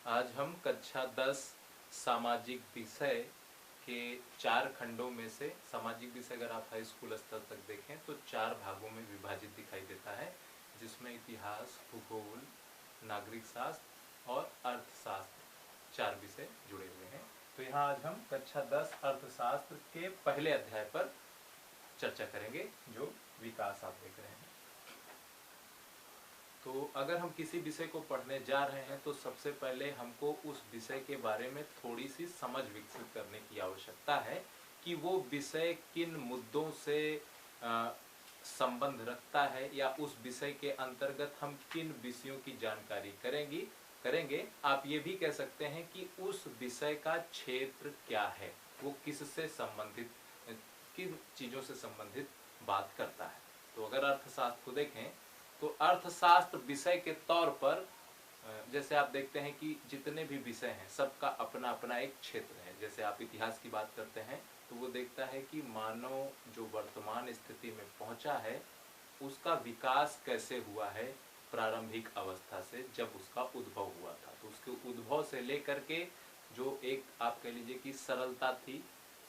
आज हम कक्षा 10 सामाजिक विषय के 4 खंडों में से सामाजिक विषय अगर आप हाई स्कूल स्तर तक देखें तो 4 भागों में विभाजित दिखाई देता है, जिसमें इतिहास, भूगोल, नागरिक शास्त्र और अर्थशास्त्र 4 विषय जुड़े हुए हैं। तो यहाँ आज हम कक्षा 10 अर्थशास्त्र के पहले अध्याय पर चर्चा करेंगे, जो विकास आप देख रहे हैं। तो अगर हम किसी विषय को पढ़ने जा रहे हैं तो सबसे पहले हमको उस विषय के बारे में थोड़ी सी समझ विकसित करने की आवश्यकता है कि वो विषय किन मुद्दों से संबंध रखता है, या उस विषय के अंतर्गत हम किन विषयों की जानकारी करेंगे। आप ये भी कह सकते हैं कि उस विषय का क्षेत्र क्या है, वो किससे संबंधित, किन चीजों से संबंधित बात करता है। तो अगर अर्थशास्त्र को देखें तो अर्थशास्त्र विषय के तौर पर जैसे आप देखते हैं कि जितने भी विषय हैं सबका अपना अपना एक क्षेत्र है। जैसे आप इतिहास की बात करते हैं तो वो देखता है कि मानव जो वर्तमान स्थिति में पहुंचा है उसका विकास कैसे हुआ है प्रारंभिक अवस्था से, जब उसका उद्भव हुआ था। तो उसके उद्भव से लेकर के जो एक आप कह लीजिए कि सरलता थी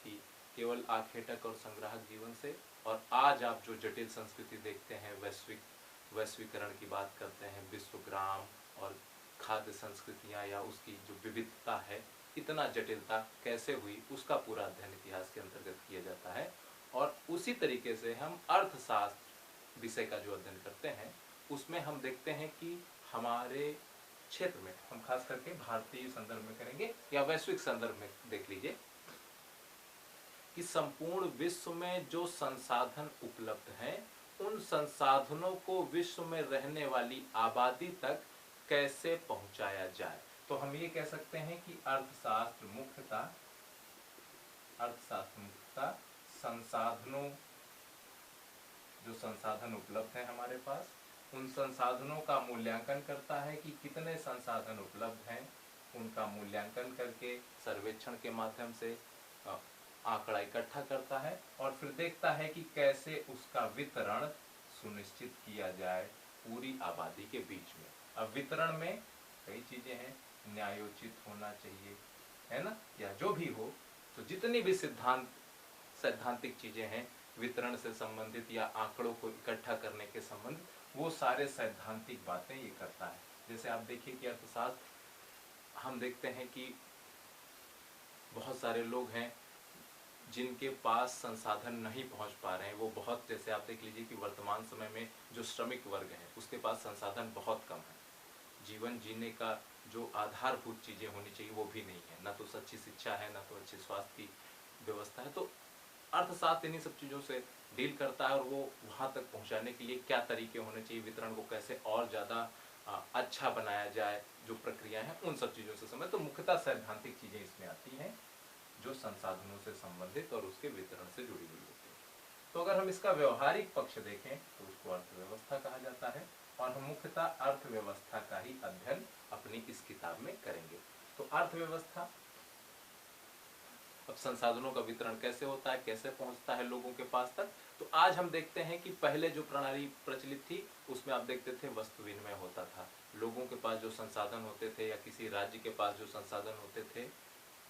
कि केवल आखेटक और संग्राहक जीवन से, और आज आप जो जटिल संस्कृति देखते हैं, वैश्वीकरण की बात करते हैं, विश्वग्राम और खाद्य संस्कृतियां या उसकी जो विविधता है, इतना जटिलता कैसे हुई, उसका पूरा अध्ययन इतिहास के अंतर्गत किया जाता है। और उसी तरीके से हम अर्थशास्त्र विषय का जो अध्ययन करते हैं उसमें हम देखते हैं कि हमारे क्षेत्र में, हम खास करके भारतीय संदर्भ में करेंगे या वैश्विक संदर्भ में देख लीजिए कि संपूर्ण विश्व में जो संसाधन उपलब्ध हैं उन संसाधनों को विश्व में रहने वाली आबादी तक कैसे पहुंचाया जाए। तो हम ये कह सकते हैं कि अर्थशास्त्र मुख्यतः संसाधनों, जो संसाधन उपलब्ध है हमारे पास, उन संसाधनों का मूल्यांकन करता है कि कितने संसाधन उपलब्ध हैं, उनका मूल्यांकन करके सर्वेक्षण के माध्यम से आंकड़ा इकट्ठा करता है और फिर देखता है कि कैसे उसका वितरण सुनिश्चित किया जाए पूरी आबादी के बीच में। अब वितरण में कई चीजें हैं, न्यायोचित होना चाहिए, है ना, या जो भी हो। तो जितनी भी सैद्धांतिक चीजें हैं वितरण से संबंधित या आंकड़ों को इकट्ठा करने के संबंध, वो सारे सैद्धांतिक बातें ये करता है। जैसे आप देखिए कि अर्थशास्त्र, हम देखते हैं कि बहुत सारे लोग हैं जिनके पास संसाधन नहीं पहुंच पा रहे हैं। वो बहुत, जैसे आप देख लीजिए कि वर्तमान समय में जो श्रमिक वर्ग है उसके पास संसाधन बहुत कम है। जीवन जीने का जो आधारभूत चीजें होनी चाहिए वो भी नहीं है, ना तो अच्छी शिक्षा है, ना तो अच्छी स्वास्थ्य की व्यवस्था है। तो अर्थशास्त्र इन्हीं सब चीजों से डील करता है और वो वहां तक पहुंचाने के लिए क्या तरीके होने चाहिए, वितरण को कैसे और ज्यादा अच्छा बनाया जाए, जो प्रक्रिया है उन सब चीजों से समय। तो मुख्यतः सैद्धांतिक चीजें इसमें आती हैं जो संसाधनों से संबंधित और उसके वितरण से जुड़ी हुई होती है। तो अगर हम इसका व्यवहारिक पक्ष देखें तो उसको अर्थव्यवस्था कहा जाता है, और हम मुख्यतः अर्थव्यवस्था का ही अध्ययन अपनी इस किताब में करेंगे। तो अर्थव्यवस्था, अब संसाधनों का वितरण कैसे होता है, कैसे पहुंचता है लोगों के पास तक। तो आज हम देखते हैं कि पहले जो प्रणाली प्रचलित थी उसमें आप देखते थे वस्तु विनिमय होता था। लोगों के पास जो संसाधन होते थे या किसी राज्य के पास जो संसाधन होते थे,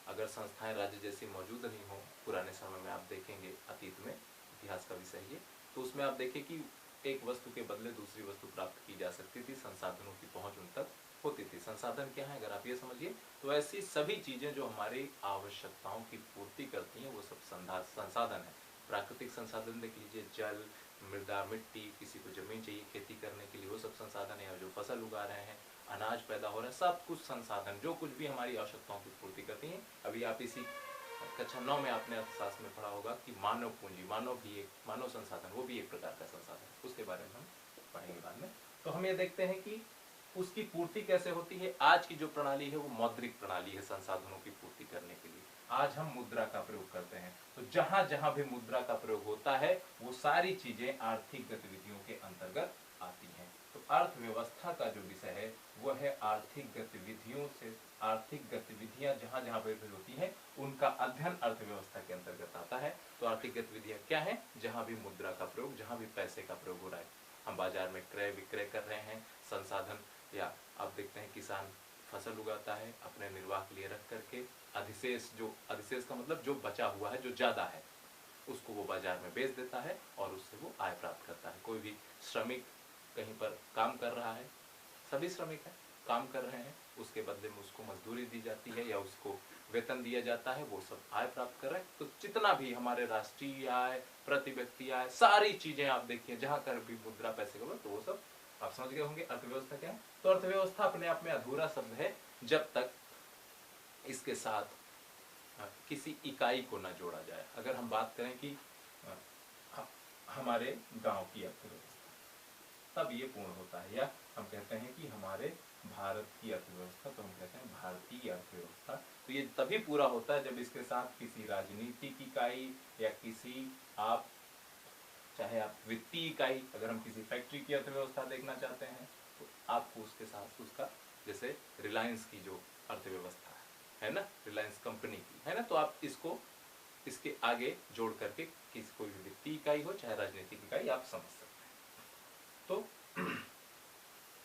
अगर संस्थाएं राज्य जैसी मौजूद नहीं हो, पुराने समय में आप देखेंगे, अतीत में इतिहास का विषय है, तो उसमें आप देखें कि एक वस्तु के बदले दूसरी वस्तु प्राप्त की जा सकती थी, संसाधनों की पहुंच उन तक होती थी। संसाधन क्या है अगर आप ये समझिए तो ऐसी सभी चीजें जो हमारी आवश्यकताओं की पूर्ति करती हैं वो सब संसाधन है। प्राकृतिक संसाधन देख लीजिए, जल, मृदा, मिट्टी, किसी को जमीन चाहिए खेती करने के लिए, वो सब संसाधन है। जो फसल उगा रहे हैं, अनाज पैदा हो रहा है, सब कुछ संसाधन जो कुछ भी हमारी आवश्यकताओं की पूर्ति करती हैं। अभी आप इसी कक्षा 9 में आपने अर्थशास्त्र में पढ़ा होगा कि मानव पूंजी, मानव संसाधन, वो भी एक प्रकार का संसाधन, उसके बारे में हम पढ़ेंगे बाद में। तो हम ये देखते हैं कि उसकी पूर्ति कैसे होती है। आज की जो प्रणाली है वो मौद्रिक प्रणाली है संसाधनों की पूर्ति करने के लिए। आज हम मुद्रा का प्रयोग करते हैं, तो जहां जहां भी मुद्रा का प्रयोग होता है वो सारी चीजें आर्थिक गतिविधियों के अंतर्गत आती हैं। तो अर्थव्यवस्था का जो विषय है वो है आर्थिक गतिविधियों से, आर्थिक गतिविधियां जहां जहां पर होती हैं उनका अध्ययन अर्थव्यवस्था के अंतर्गत आता है। तो आर्थिक गतिविधियां क्या है, जहां भी मुद्रा का प्रयोग, जहां भी पैसे का प्रयोग हो रहा है। हम बाजार में क्रय विक्रय कर रहे हैं, संसाधन, या आप देखते हैं किसान फसल उगाता है अपने निर्वाह के लिए रख करके, अधिशेष का मतलब जो बचा हुआ है, जो ज़्यादा है, उसको वो बाजार में बेच देता है और उससे वो आय प्राप्त करता है। कोई भी श्रमिक कहीं पर काम कर रहा है, सभी श्रमिक हैं, काम कर रहे हैं, उसके बदले में उसको मजदूरी दी जाती है या उसको वेतन दिया जाता है, वो सब आय प्राप्त कर रहे हैं। तो जितना भी हमारे राष्ट्रीय आय, प्रति व्यक्ति आय, सारी चीजें आप देखिए, जहां कर भी मुद्रा पैसे का, तो वो सब आप समझ गए होंगे अर्थव्यवस्था क्या है। तो अर्थव्यवस्था अपने आप में अधूरा शब्द है जब तक इसके साथ किसी इकाई को न जोड़ा जाए। अगर हम बात करें कि हमारे गांव की अर्थव्यवस्था, तब ये पूर्ण होता है। या हम कहते हैं कि हमारे भारत की अर्थव्यवस्था, तो हम कहते हैं भारतीय अर्थव्यवस्था। तो ये तभी पूरा होता है जब इसके साथ किसी राजनीतिक इकाई या किसी चाहे आप वित्तीय इकाई, अगर हम किसी फैक्ट्री की अर्थव्यवस्था देखना चाहते हैं तो आपको उसके साथ उसका, जैसे रिलायंस की जो अर्थव्यवस्था है ना, रिलायंस कंपनी की है ना, तो आप इसके आगे जोड़ करके किसी कोई भी वित्तीय इकाई हो चाहे राजनीतिक इकाई, आप समझ सकते हैं। तो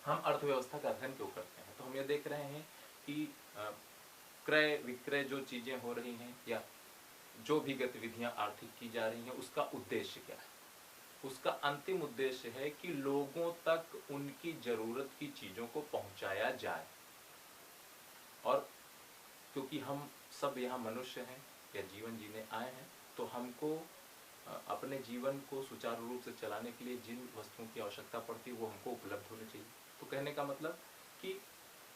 हम अर्थव्यवस्था का अध्ययन क्यों करते हैं? तो हम ये देख रहे हैं कि क्रय विक्रय जो चीजें हो रही हैं या जो भी गतिविधियां आर्थिक की जा रही हैं, उसका उद्देश्य क्या है? उसका अंतिम उद्देश्य है कि लोगों तक उनकी जरूरत की चीजों को पहुंचाया जाए। और क्योंकि हम सब यहाँ मनुष्य हैं या जीवन जीने आए हैं, तो हमको अपने जीवन को सुचारू रूप से चलाने के लिए जिन वस्तुओं की आवश्यकता पड़ती है वो हमको उपलब्ध होने चाहिए। तो कहने का मतलब कि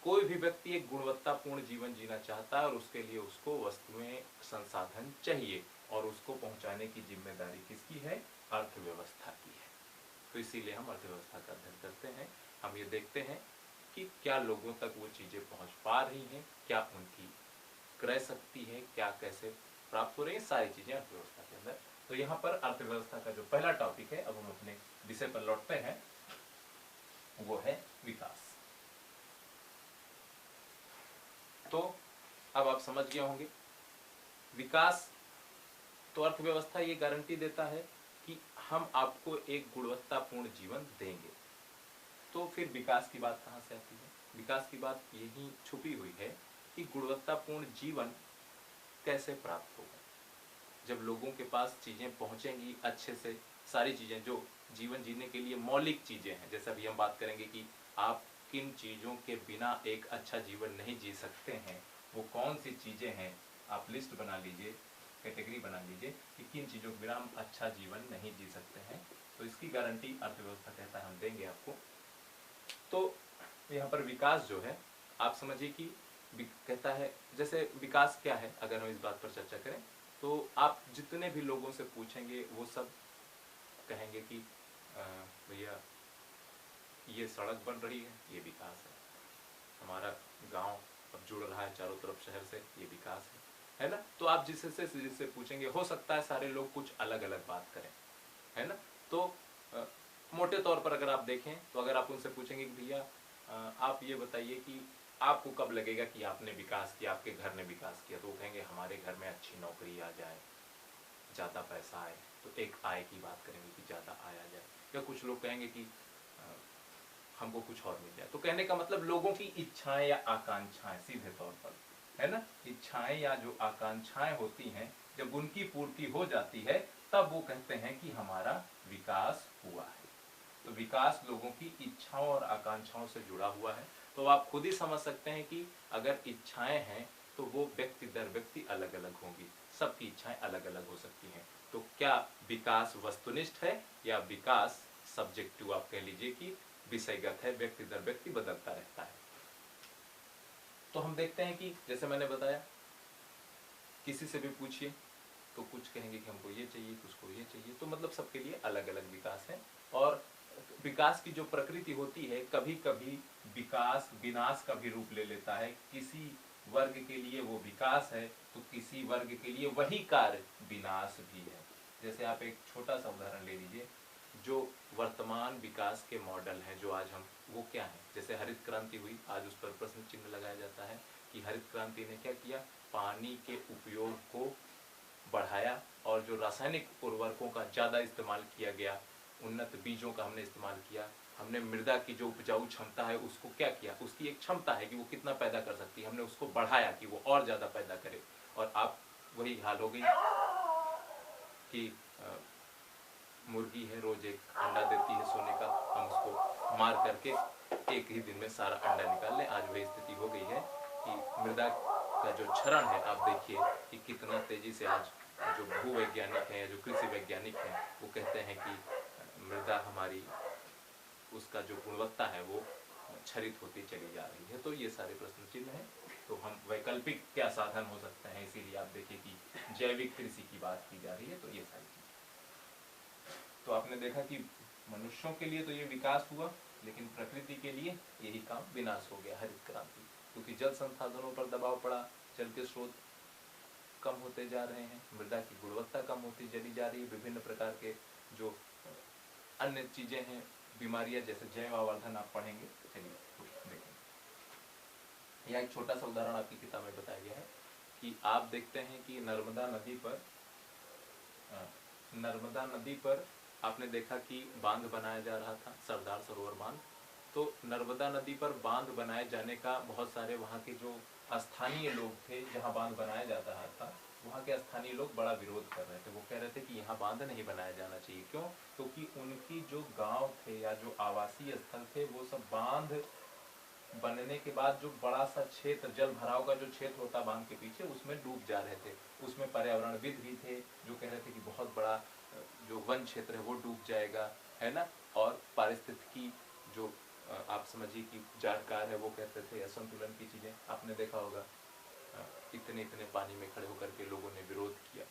कोई भी व्यक्ति एक गुणवत्तापूर्ण जीवन जीना चाहता है और उसके लिए उसको वस्तुएं, संसाधन चाहिए, और उसको पहुंचाने की जिम्मेदारी किसकी है? अर्थव्यवस्था की है। तो इसीलिए हम अर्थव्यवस्था का अध्ययन करते हैं। हम ये देखते हैं कि क्या लोगों तक वो चीजें पहुंच पा रही हैं, क्या उनकी क्रय शक्ति है, क्या कैसे प्राप्त हो रही है, सारी चीजें अर्थव्यवस्था के अंदर। तो यहाँ पर अर्थव्यवस्था का जो पहला टॉपिक है, अब हम अपने विषय पर लौटते हैं, वो है विकास। तो अब आप समझ गए होंगे विकास, तो अर्थव्यवस्था ये गारंटी देता है कि हम आपको एक गुणवत्तापूर्ण जीवन देंगे। तो फिर विकास की बात कहाँ से आती है? विकास की बात यही छुपी हुई है कि गुणवत्तापूर्ण जीवन कैसे प्राप्त होगा। जब लोगों के पास चीजें पहुंचेंगी अच्छे से, सारी चीजें जो जीवन जीने के लिए मौलिक चीजें हैं, जैसे अभी हम बात करेंगे कि आप किन चीजों के बिना एक अच्छा जीवन नहीं जी सकते हैं, वो कौन सी चीजें हैं, आप लिस्ट बना लीजिए, कैटेगरी बना लीजिए कि किन चीजों के बिना हम अच्छा जीवन नहीं जी सकते हैं। तो इसकी गारंटी अर्थव्यवस्था कहता है हम देंगे आपको। तो यहाँ पर विकास जो है, आप समझिए कि कहता है, जैसे विकास क्या है, अगर हम इस बात पर चर्चा करें तो आप जितने भी लोगों से पूछेंगे वो सब कहेंगे कि भैया ये सड़क बन रही है, ये विकास है। हमारा गांव अब जुड़ रहा है चारों तरफ शहर से, ये विकास है ना। तो आप जिससे पूछेंगे, हो सकता है सारे लोग कुछ अलग अलग बात करें, है ना। तो मोटे तौर पर अगर आप देखें तो अगर आप उनसे पूछेंगे कि भैया आप ये बताइए कि आपको कब लगेगा कि आपने विकास किया, आपके घर ने विकास किया, तो वो कहेंगे हमारे घर में अच्छी नौकरी आ जाए, ज़्यादा पैसा आए। तो एक आय की बात करेंगे कि ज़्यादा आय आ जाए। या कुछ लोग कहेंगे कि हमको कुछ और मिल जाए। तो कहने का मतलब लोगों की इच्छाएं या आकांक्षाएं, सीधे तौर पर, है ना, इच्छाएं या जो आकांक्षाएं होती हैं, जब उनकी पूर्ति हो जाती है तब वो कहते हैं कि हमारा विकास हुआ है। तो विकास लोगों की इच्छाओं और आकांक्षाओं से जुड़ा हुआ है। तो आप खुद ही समझ सकते हैं कि अगर इच्छाएं हैं तो वो व्यक्ति दर व्यक्ति अलग अलग होंगी, सबकी इच्छाएं अलग अलग हो सकती हैं। तो क्या विकास वस्तुनिष्ठ है या विकास सब्जेक्टिव, आप कह लीजिए कि विषयगत है, व्यक्ति दर व्यक्ति बदलता रहता है। तो हम देखते हैं कि जैसे मैंने बताया, किसी से भी पूछिए तो कुछ कहेंगे कि हमको ये चाहिए, कुछ को ये चाहिए। तो मतलब सबके लिए अलग अलग विकास है। और विकास की जो प्रकृति होती है, कभी कभी विकास विनाश का भी रूप ले लेता है। किसी वर्ग के लिए वो विकास है तो किसी वर्ग के लिए वही कार्य विनाश भी है। जैसे आप एक छोटा सा उदाहरण ले लीजिए, जो वर्तमान विकास के मॉडल हैं जो आज हम, वो क्या है? जैसे हरित क्रांति हुई, आज उस पर प्रश्न चिन्ह लगाया जाता है कि हरित क्रांति ने क्या किया, पानी के उपयोग को बढ़ाया और जो रासायनिक उर्वरकों का ज़्यादा इस्तेमाल किया गया, उन्नत बीजों का हमने इस्तेमाल किया, हमने मृदा की जो उपजाऊ क्षमता है उसको क्या किया, उसकी एक क्षमता है कि वो कितना पैदा कर सकती है, हमने उसको बढ़ाया कि वो और ज़्यादा पैदा करे। और आप वही हाल हो गई कि मुर्गी है, रोज एक अंडा देती है सोने का, हम उसको मार करके एक ही दिन में सारा अंडा निकाल लें। आज वही स्थिति हो गई है कि मृदा का जो क्षरण है, आप देखिए कि कितना तेजी से आज जो भूवैज्ञानिक हैं या जो कृषि वैज्ञानिक हैं वो कहते हैं कि मृदा हमारी, उसका जो गुणवत्ता है वो क्षरित होती चली जा रही है। तो ये सारे प्रश्न चिन्ह हैं। तो हम वैकल्पिक क्या साधन हो सकते हैं, इसीलिए आप देखिए कि जैविक कृषि की बात की जा रही है। तो ये सारी चीजें, तो आपने देखा कि मनुष्यों के लिए तो ये विकास हुआ, लेकिन प्रकृति के लिए यही काम विनाश हो गया, हरित क्रांति। क्योंकि जल संसाधनों पर दबाव पड़ा, जल के स्रोत कम होते जा रहे हैं, मृदा की गुणवत्ता कम होती चली जा रही है, विभिन्न प्रकार के जो अन्य चीजें हैं, बीमारियां, जैसे जैव आवर्धन आप पढ़ेंगे। चलिए देखेंगे, यह एक छोटा सा उदाहरण आपकी किताब में बताया गया है कि आप देखते हैं कि नर्मदा नदी पर आपने देखा कि बांध बनाया जा रहा था, सरदार सरोवर बांध। तो नर्मदा नदी पर बांध बनाए जाने का बहुत सारे वहाँ के जो स्थानीय लोग थे, जहाँ बांध बनाया जाता था वहाँ के स्थानीय लोग बड़ा विरोध कर रहे थे। वो कह रहे थे कि यहाँ बांध नहीं बनाया जाना चाहिए। क्यों? क्योंकि उनकी जो गांव थे या जो आवासीय स्थल थे वो सब बांध बनने के बाद जो बड़ा सा क्षेत्र, जल भराव का जो क्षेत्र होता बांध के पीछे, उसमें डूब जा रहे थे। उसमें पर्यावरणविद भी थे जो कह रहे थे कि बहुत बड़ा जो वन क्षेत्र है वो डूब जाएगा, है ना। और पारिस्थितिकी जो आप समझिए कि जानकार है वो कहते थे असंतुलन की चीजें आपने देखा होगा, इतने इतने पानी में खड़े होकर के लोगों ने विरोध किया।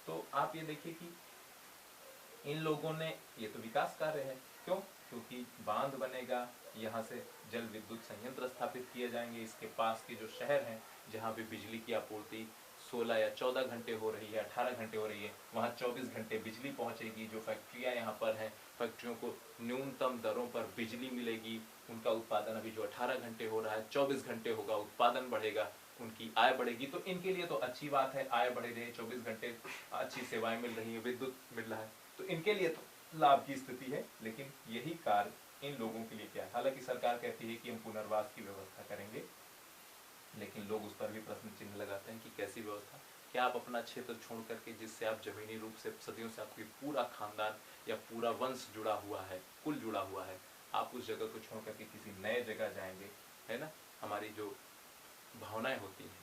तो आप ये देखिए कि इन लोगों ने, ये तो विकास कार्य है। क्यों? क्योंकि बांध बनेगा, यहाँ से जल विद्युत संयंत्र स्थापित किए जाएंगे, इसके पास के जो शहर हैं जहाँ पे बिजली की आपूर्ति 16 या 14 घंटे हो रही है, 18 घंटे हो रही है, वहाँ 24 घंटे बिजली पहुँचेगी। जो फैक्ट्रियाँ यहाँ पर हैं, फैक्ट्रियों को न्यूनतम दरों पर बिजली मिलेगी, उनका उत्पादन अभी जो 18 घंटे हो रहा है 24 घंटे होगा, उत्पादन बढ़ेगा, उनकी आय बढ़ेगी। तो इनके लिए तो अच्छी बात है, आय बढ़ रही है, 24 घंटे अच्छी सेवाएं मिल रही है, विद्युत मिल रहा है, तो इनके लिए तो लाभ की स्थिति है। लेकिन यही कार्य इन लोगों के लिए क्या है? हालांकि सरकार कहती है कि हम पुनर्वास की व्यवस्था करेंगे, लेकिन लोग उस पर भी प्रश्न चिन्ह लगाते हैं कि कैसी व्यवस्था? क्या आप अपना क्षेत्र छोड़ करके, जिससे आप जमीनी रूप से सदियों से आपकी पूरा खानदान या पूरा वंश जुड़ा हुआ है, कुल जुड़ा हुआ है, आप उस जगह को छोड़ करके किसी नए जगह जाएंगे, है ना। हमारी जो भावनाएं होती हैं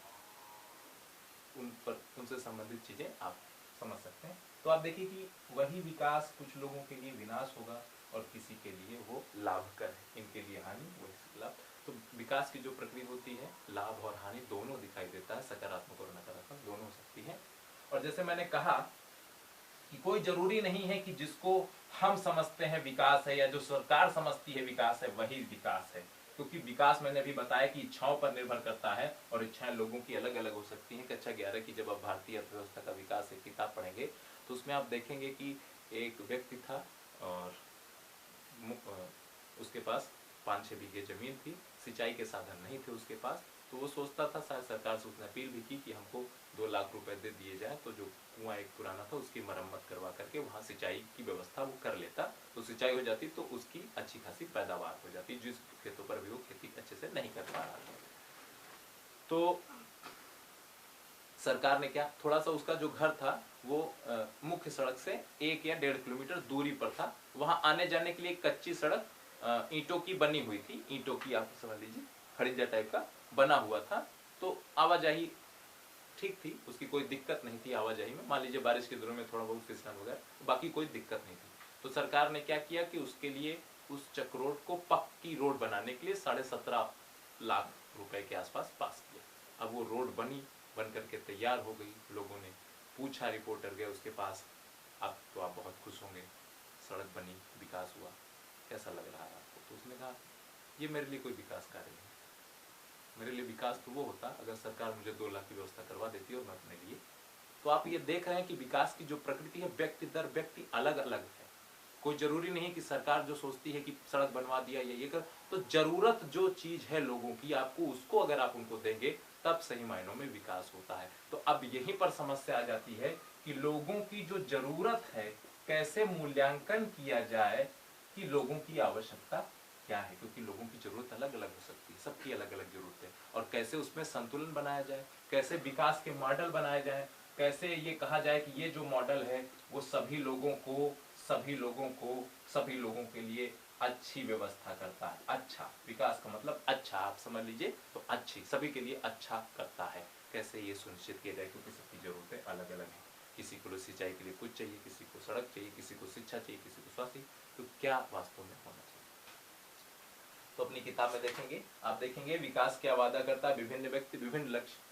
उन पर, उनसे संबंधित चीजें आप समझ सकते हैं। तो आप देखिए कि वही विकास कुछ लोगों के लिए विनाश होगा और किसी के लिए वो लाभकर है, इनके लिए हानि, वही लाभ। तो विकास की जो प्रक्रिया होती है, लाभ और हानि दोनों दिखाई देता है, सकारात्मक और नकारात्मक दोनों हो सकती है। और जैसे मैंने कहा कि कोई जरूरी नहीं है कि जिसको हम समझते हैं विकास है या जो सरकार समझती है विकास है वही विकास है। क्योंकि विकास मैंने अभी बताया कि इच्छाओं पर निर्भर करता है और इच्छाएं लोगों की अलग अलग हो सकती हैं। कक्षा 11 की जब आप भारतीय अर्थव्यवस्था का विकास एक किताब पढ़ेंगे तो उसमें आप देखेंगे कि एक व्यक्ति था और उसके पास 5-6 बीघे जमीन थी, सिंचाई के साधन नहीं थे उसके पास। तो वो सोचता था, शायद सरकार से उसने अपील भी की कि हमको 2 लाख रुपए दे दिए जाए तो जो कुआं एक पुराना था उसकी मरम्मत करवा करके वहाँ सिंचाई की व्यवस्था वो कर लेता, तो सिंचाई हो जाती, तो उसकी अच्छी खासी पैदावार हो जाती, जिस खेतों पर भी वो खेती अच्छे से नहीं कर पा रहा था। तो सरकार ने क्या, थोड़ा सा उसका जो घर था वो मुख्य सड़क से 1 या 1.5 किलोमीटर दूरी पर था। वहाँ आने जाने के लिए कच्ची सड़क ईंटों की बनी हुई थी, ईंटों की आप समझ लीजिए खड़िंजा टाइप का बना हुआ था। तो आवाजाही ठीक थी, उसकी कोई दिक्कत नहीं थी आवाजाही में। मान लीजिए बारिश के दिनों में थोड़ा बहुत फिसलन वगैरह, बाकी कोई दिक्कत नहीं थी। तो सरकार ने क्या किया कि उसके लिए उस चक रोड को पक्की रोड बनाने के लिए 17.5 लाख रुपए के आसपास पास किया। अब वो रोड बन करके तैयार हो गई। लोगों ने पूछा, रिपोर्टर गए उसके पास, अब तो आप बहुत खुश होंगे, सड़क बनी, विकास हुआ, कैसा लग रहा है आपको? तो उसने कहा ये मेरे लिए कोई विकास कार्य नहीं, मेरे लिए विकास तो वो होता अगर सरकार मुझे 2 लाख की व्यवस्था करवा देती और मैं अपने लिए। तो आप ये देख रहे हैं कि विकास की जो प्रकृति है व्यक्ति दर व्यक्ति अलग अलग है। कोई जरूरी नहीं कि सरकार जो सोचती है कि सड़क बनवा दिया या ये कर, तो जरूरत जो चीज है लोगों की, आपको उसको अगर आप उनको देंगे तब सही मायनों में विकास होता है। तो अब यहीं पर समस्या आ जाती है कि लोगों की जो जरूरत है कैसे मूल्यांकन किया जाए कि लोगों की आवश्यकता क्या है, क्योंकि लोगों की जरूरत अलग अलग हो सकती है, सबकी अलग अलग जरूरत है, और कैसे उसमें संतुलन बनाया जाए, कैसे विकास के मॉडल बनाए जाए, कैसे ये कहा जाए कि ये जो मॉडल है वो सभी लोगों को सभी लोगों के लिए अच्छी व्यवस्था करता है। अच्छा विकास का मतलब अच्छा, आप समझ लीजिए, तो अच्छी सभी के लिए अच्छा करता है। कैसे ये सुनिश्चित किया जाए, क्योंकि सबकी जरूरतें अलग अलग हैं, किसी को सिंचाई के लिए कुछ चाहिए, किसी को सड़क चाहिए, किसी को शिक्षा चाहिए, किसी को स्वास्थ्य, तो क्या वास्तव में होना चाहिए। तो अपनी किताब में देखेंगे, आप देखेंगे विकास क्या वादा करता है, विभिन्न व्यक्ति विभिन्न लक्ष्य,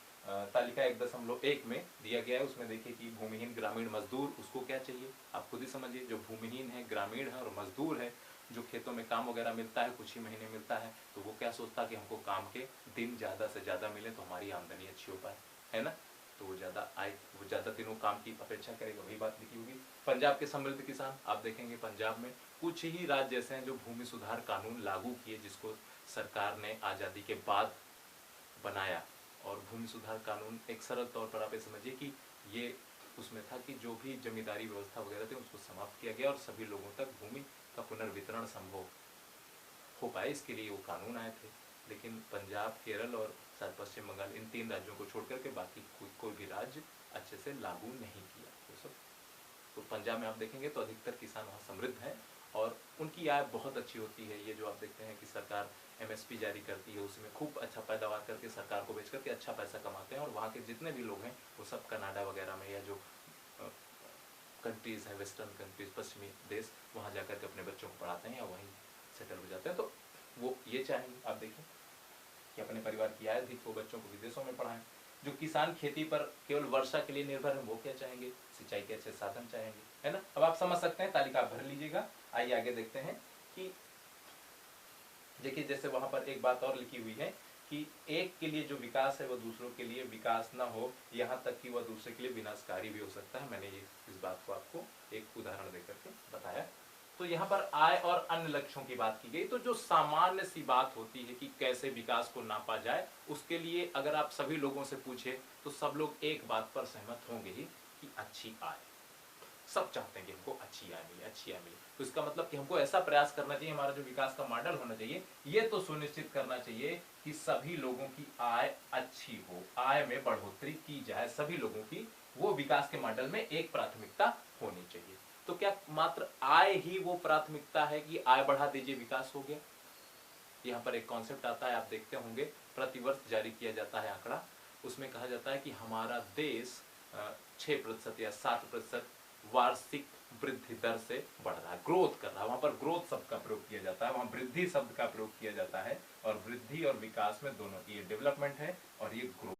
तालिका 1.1 में दिया गया है। उसमें देखिए कि भूमिहीन ग्रामीण मजदूर, उसको क्या चाहिए, आप खुद ही समझिए। जो भूमिहीन है, ग्रामीण है और मजदूर है, जो खेतों में काम वगैरह मिलता है, कुछ ही महीने मिलता है, तो वो क्या सोचता है कि हमको काम के दिन ज़्यादा से ज़्यादा मिले तो हमारी आमदनी अच्छी हो पाए, है ना। तो वो ज़्यादा दिनों काम की अपेक्षा करेगा, वही बात लिखी होगी। पंजाब के समृद्ध किसान, आप देखेंगे पंजाब में कुछ ही राज्य ऐसे हैं जो भूमि सुधार कानून लागू किए, जिसको सरकार ने आज़ादी के बाद बनाया। और भूमि सुधार कानून एक सरल तौर पर आप ये समझिए कि ये उसमें था कि जो भी जमींदारी व्यवस्था वगैरह थी उसको समाप्त किया गया और सभी लोगों तक भूमि का पुनर्वितरण संभव हो पाए, इसके लिए वो कानून आए थे। लेकिन पंजाब, केरल और शायद पश्चिम बंगाल, इन 3 राज्यों को छोड़कर के बाकी कोई भी राज्य अच्छे से लागू नहीं किया वो सब। तो पंजाब में आप देखेंगे तो अधिकतर किसान वहाँ समृद्ध हैं और उनकी आय बहुत अच्छी होती है। ये जो आप देखते हैं कि सरकार MSP जारी करती है, उसमें खूब अच्छा पैदावार करके सरकार को बेच करके अच्छा पैसा कमाते हैं। और वहाँ के जितने भी लोग हैं वो सब कनाडा वगैरह में या जो कंट्रीज़ हैं, वेस्टर्न कंट्रीज, पश्चिमी देश, वहाँ जाकर के अपने बच्चों को पढ़ाते हैं या वहीं सेटल हो जाते हैं। तो वो ये चाहेंगे, आप देखें, कि अपने परिवार की आय अधिक हो, बच्चों को विदेशों में पढ़ाएं। जो किसान खेती पर केवल वर्षा के लिए निर्भर है, वो क्या चाहेंगे, सिंचाई के अच्छे साधन चाहेंगे, है ना। अब आप समझ सकते हैं, तालिका भर लीजिएगा। आइए आगे देखते हैं कि देखिए जैसे वहां पर एक बात और लिखी हुई है कि एक के लिए जो विकास है वह दूसरों के लिए विकास ना हो, यहाँ तक कि वह दूसरे के लिए विनाशकारी भी हो सकता है। मैंने ये इस बात को आपको एक उदाहरण देकर के बताया। तो यहाँ पर आय और अन्य लक्ष्यों की बात की गई। तो जो सामान्य सी बात होती है कि कैसे विकास को नापा जाए, उसके लिए अगर आप सभी लोगों से पूछे तो सब लोग एक बात पर सहमत होंगे ही कि अच्छी आय। सब चाहते हैं कि हमको अच्छी आय मिले, अच्छी आय मिले। तो इसका मतलब कि हमको ऐसा प्रयास करना चाहिए, हमारा जो विकास का मॉडल होना चाहिए, ये तो सुनिश्चित करना चाहिए कि सभी लोगों की आय अच्छी हो, आय में बढ़ोतरी की जाए सभी लोगों की। वो विकास के मॉडल में एक प्राथमिकता होनी चाहिए। तो क्या मात्र आय ही वो प्राथमिकता है कि आय बढ़ा दीजिए विकास हो गया। यहाँ पर एक कॉन्सेप्ट आता है, आप देखते होंगे, प्रतिवर्ष जारी किया जाता है आंकड़ा। उसमें कहा जाता है कि हमारा देश 6% या 7% वार्षिक वृद्धि दर से बढ़ रहा है, ग्रोथ कर रहा है। वहां पर ग्रोथ शब्द का प्रयोग किया जाता है, वहां वृद्धि शब्द का प्रयोग किया जाता है। और वृद्धि और विकास में दोनों की, ये डेवलपमेंट है और ये ग्रोथ